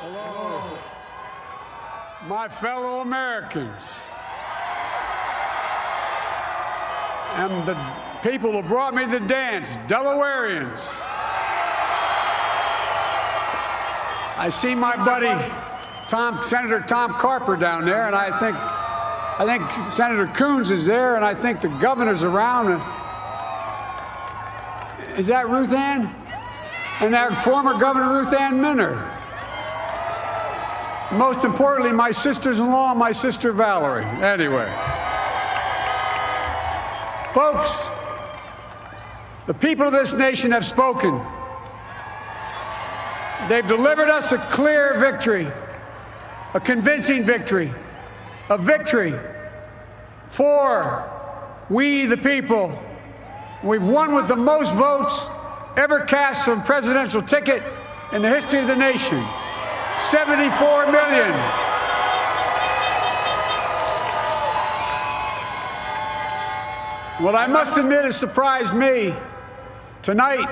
Hello, my fellow Americans, and the people who brought me to the dance, Delawareans. I see my buddy, Senator Tom Carper down there, and I think Senator Coons is there, and I think the governor's around. Is that Ruth Ann? And that former Governor Ruth Ann Minner. Most importantly, my sisters-in-law and my sister Valerie. Anyway. Folks, the people of this nation have spoken. They've delivered us a clear victory, a convincing victory, a victory for we the people. We've won with the most votes ever cast for a presidential ticket in the history of the nation. 74 million. What I must admit has surprised me. Tonight,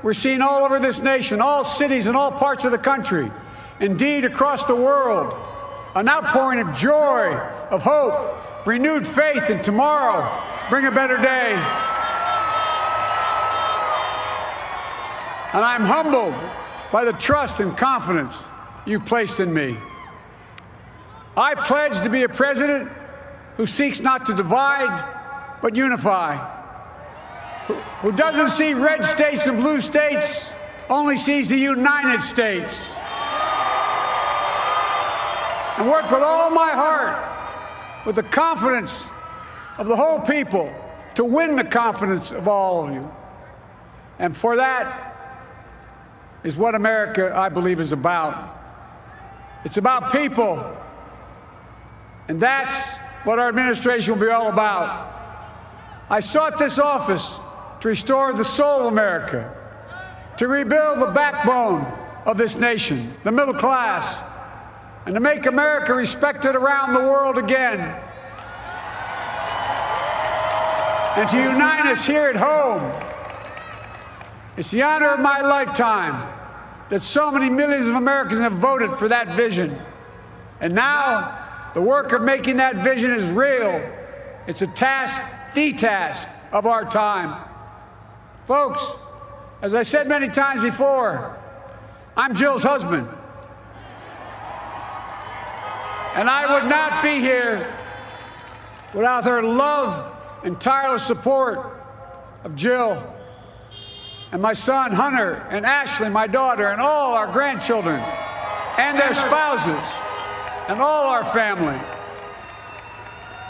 we're seeing all over this nation, all cities and all parts of the country, indeed across the world, an outpouring of joy, of hope, renewed faith in tomorrow, bring a better day. And I'm humbled by the trust and confidence you've placed in me. I pledge to be a president who seeks not to divide, but unify, who doesn't see red states and blue states, only sees the United States. And work with all my heart, with the confidence of the whole people, to win the confidence of all of you. And for that is what America, I believe, is about. It's about people. And that's what our administration will be all about. I sought this office to restore the soul of America, to rebuild the backbone of this nation, the middle class, and to make America respected around the world again, and to unite us here at home. It's the honor of my lifetime that so many millions of Americans have voted for that vision. And now, the work of making that vision is real. It's a task, the task of our time. Folks, as I said many times before, I'm Jill's husband. And I would not be here without her love and tireless support of Jill and my son Hunter and Ashley, my daughter, and all our grandchildren and their spouses and all our family.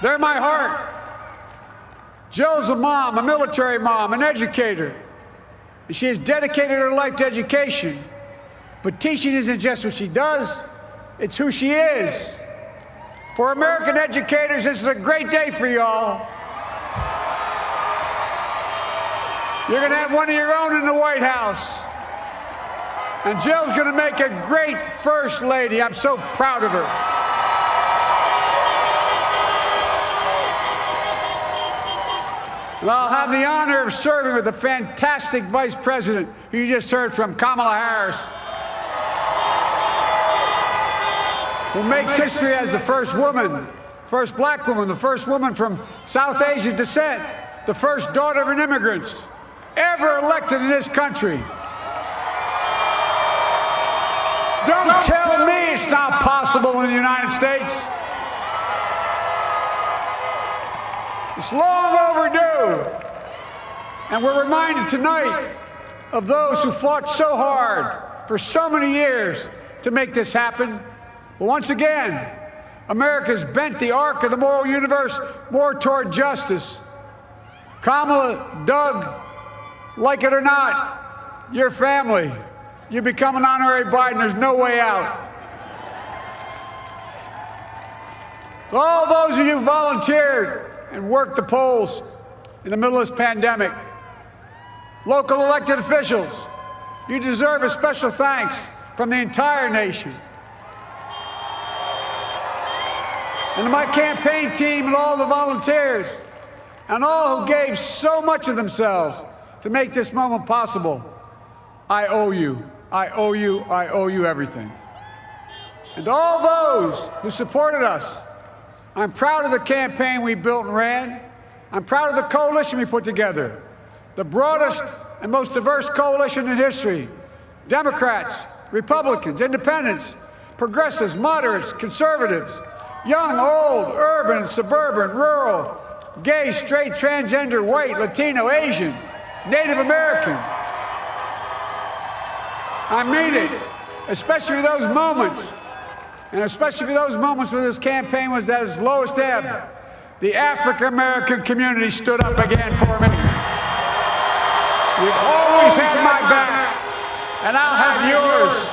They're my heart. Jill's a mom, a military mom, an educator, and she has dedicated her life to education. But teaching isn't just what she does, it's who she is. For American educators, this is a great day for y'all. You're going to have one of your own in the White House. And Jill's going to make a great First Lady. I'm so proud of her. And I'll have the honor of serving with the fantastic Vice President who you just heard from, Kamala Harris, who makes history as the first woman, first black woman, the first woman from South Asian descent, the first daughter of an immigrant ever elected in this country. Don't tell me it's not possible in the United States. It's long overdue. And we're reminded tonight of those who fought so hard for so many years to make this happen. But once again, America's bent the arc of the moral universe more toward justice. Kamala, Doug, like it or not, your family, you become an honorary Biden, there's no way out. All those of you who volunteered and worked the polls in the middle of this pandemic, local elected officials, you deserve a special thanks from the entire nation. And to my campaign team and all the volunteers, and all who gave so much of themselves to make this moment possible, I owe you. I owe you. I owe you everything. And to all those who supported us, I'm proud of the campaign we built and ran. I'm proud of the coalition we put together, the broadest and most diverse coalition in history. Democrats, Republicans, Independents, progressives, moderates, conservatives, young, old, urban, suburban, rural, gay, straight, transgender, white, Latino, Asian, Native American. I mean it, especially those moments, and especially for those moments when this campaign was at its lowest ebb. The African-American community stood up again for me. You've always had my back, and I'll have yours.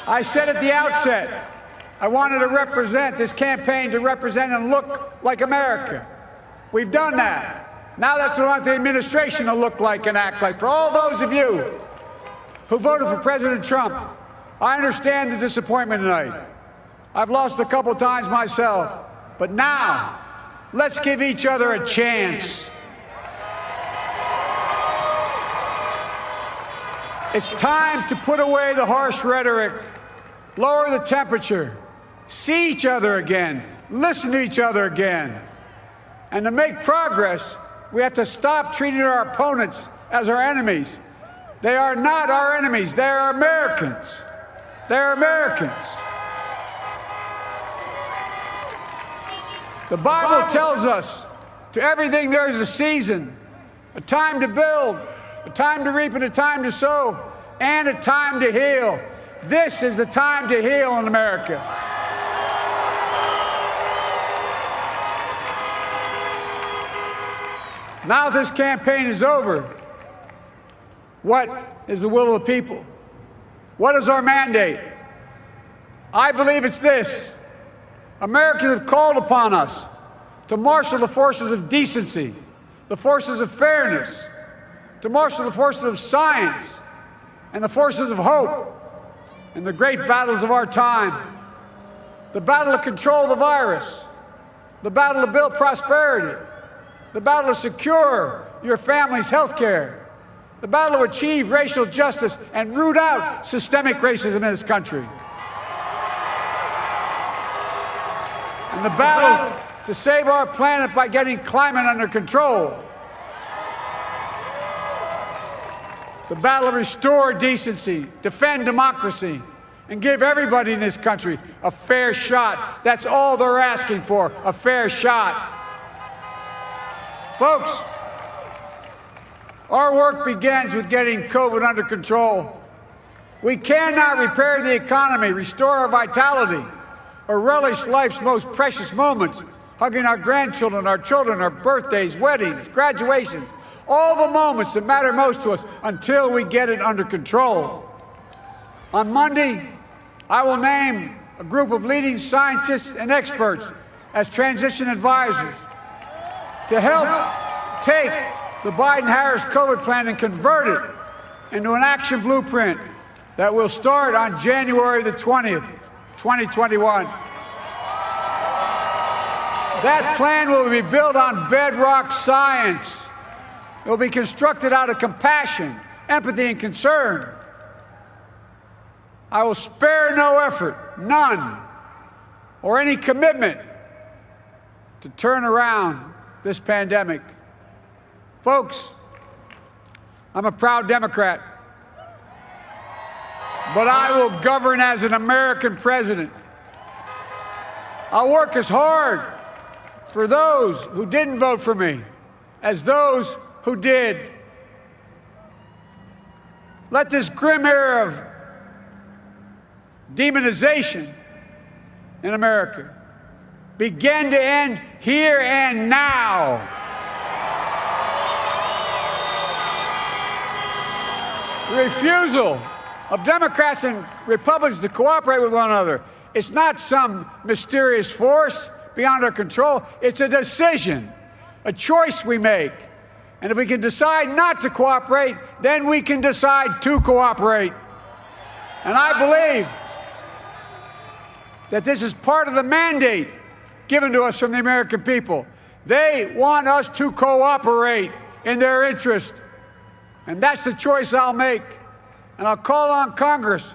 I said at the outset, I wanted to represent this campaign, to represent and look like America. We've done that. Now that's what I want the administration to look like and act like. For all those of you who voted for President Trump, I understand the disappointment tonight. I've lost a couple times myself, but now let's give each other a chance. It's time to put away the harsh rhetoric, lower the temperature, see each other again, listen to each other again. And to make progress, we have to stop treating our opponents as our enemies. They are not our enemies. They are Americans. They're Americans. The Bible tells us, to everything there is a season, a time to build, a time to reap and a time to sow, and a time to heal. This is the time to heal in America. Now this campaign is over. What is the will of the people? What is our mandate? I believe it's this. Americans have called upon us to marshal the forces of decency, the forces of fairness, to marshal the forces of science and the forces of hope in the great battles of our time. The battle to control the virus, the battle to build prosperity, the battle to secure your family's health care, the battle to achieve racial justice and root out systemic racism in this country. And the battle to save our planet by getting climate under control. The battle to restore decency, defend democracy, and give everybody in this country a fair shot. That's all they're asking for, a fair shot. Folks, our work begins with getting COVID under control. We cannot repair the economy, restore our vitality, or relish life's most precious moments, hugging our grandchildren, our children, our birthdays, weddings, graduations, all the moments that matter most to us until we get it under control. On Monday, I will name a group of leading scientists and experts as transition advisors to help take the Biden-Harris COVID plan and convert it into an action blueprint that will start on January the 20th, 2021. That plan will be built on bedrock science. It will be constructed out of compassion, empathy, and concern. I will spare no effort, none, or any commitment to turn around this pandemic. Folks, I'm a proud Democrat, but I will govern as an American president. I'll work as hard for those who didn't vote for me as those who did. Let this grim era of demonization in America begin to end here and now. The refusal of Democrats and Republicans to cooperate with one another, it's not some mysterious force beyond our control. It's a decision, a choice we make. And if we can decide not to cooperate, then we can decide to cooperate. And I believe that this is part of the mandate given to us from the American people. They want us to cooperate in their interest. And that's the choice I'll make. And I'll call on Congress,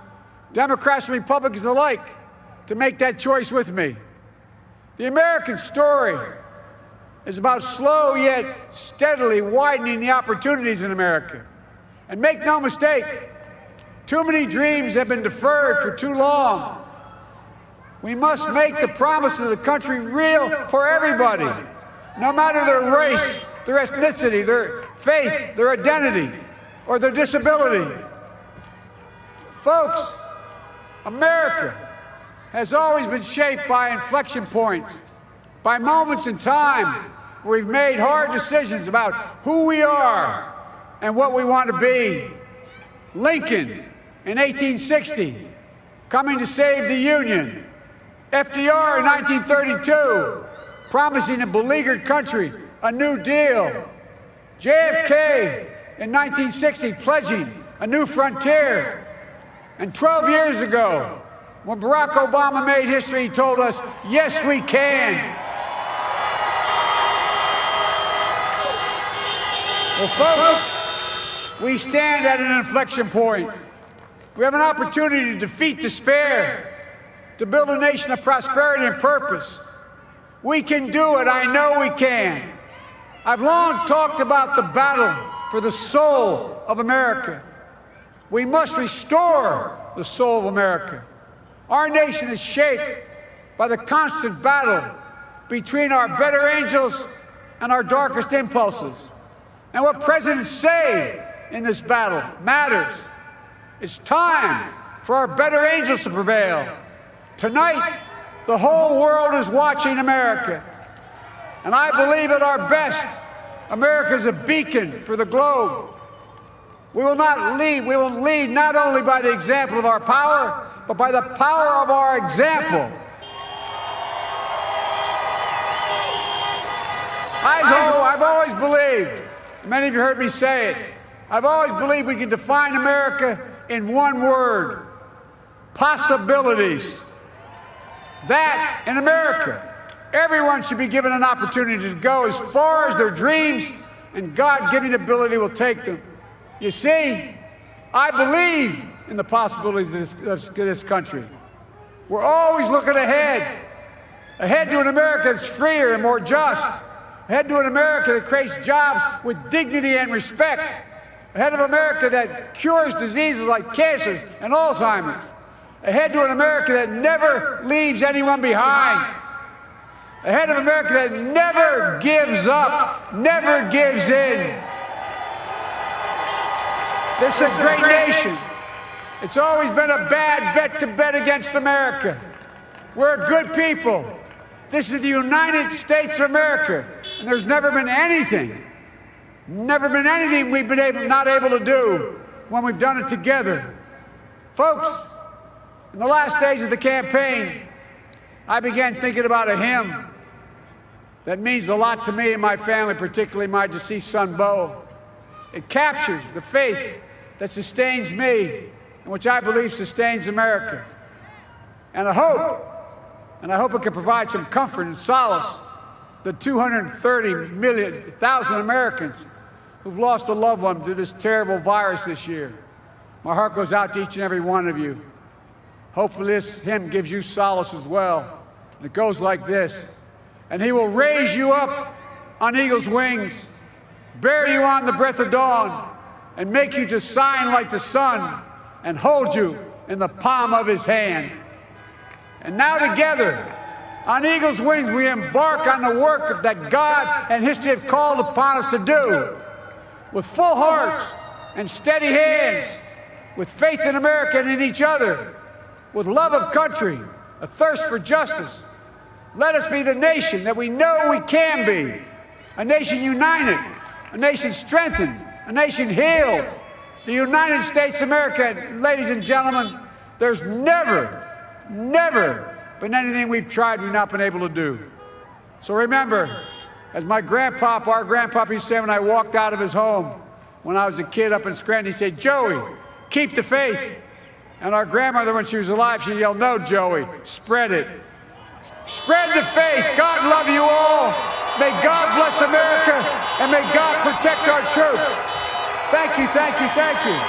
Democrats and Republicans alike, to make that choice with me. The American story is about slow yet steadily widening the opportunities in America. And make no mistake, too many dreams have been deferred for too long. We must make the promise of the country real for everybody, no matter their race, their ethnicity, their faith, their identity, or their disability. Folks, America has always been shaped by inflection points, by moments in time where we've made hard decisions about who we are and what we want to be. Lincoln in 1860, coming to save the Union. FDR in 1932, promising a beleaguered country a new deal. JFK in 1960, pledging a new frontier. And 12 years ago, when Barack Obama made history, he told us, yes, we can. Well, folks, we stand at an inflection point. We have an opportunity to defeat despair, to build a nation of prosperity and purpose. We can do it. I know we can. I've long talked about the battle for the soul of America. We must restore the soul of America. Our nation is shaped by the constant battle between our better angels and our darkest impulses. And what presidents say in this battle matters. It's time for our better angels to prevail. Tonight, the whole world is watching America. And I believe at our best, America is a beacon for the globe. We will lead not only by the example of our power, but by the power of our example. I've always believed, many of you heard me say it, I've always believed we can define America in one word: possibilities. That in America, everyone should be given an opportunity to go as far as their dreams and God-given ability will take them. You see, I believe in the possibilities of this country. We're always looking ahead to an America that's freer and more just, ahead to an America that creates jobs with dignity and respect, ahead of America that cures diseases like cancer and Alzheimer's, ahead to an America that never leaves anyone behind, ahead of America that never gives up, never gives in. This is a great nation. It's always been a bad bet to bet against America. We're a good people. This is the United States of America, and there's never been anything we've been not able to do when we've done it together. Folks, in the last days of the campaign, I began thinking about a hymn that means a lot to me and my family, particularly my deceased son, Bo. It captures the faith that sustains me and which I believe sustains America. And I hope it can provide some comfort and solace to 230,000 Americans who've lost a loved one to this terrible virus this year. My heart goes out to each and every one of you. Hopefully this hymn gives you solace as well. And it goes like this: and he will raise you up on eagle's wings, bear you on the breath of dawn, and make you to shine like the sun, and hold you in the palm of his hand. And now together, on eagle's wings, we embark on the work that God and history have called upon us to do, with full hearts and steady hands, with faith in America and in each other, with love of country, a thirst for justice. Let us be the nation that we know we can be, a nation united, a nation strengthened, a nation healed. The United States of America, ladies and gentlemen, there's never been anything we've tried we've not been able to do. So remember, as our grandpapa used to say when I walked out of his home when I was a kid up in Scranton, he said, "Joey, keep the faith." And our grandmother, when she was alive, she yelled, "No, Joey, spread it. Spread the faith. God love you all. May God bless America, and may God protect our troops." Thank you, thank you, thank you.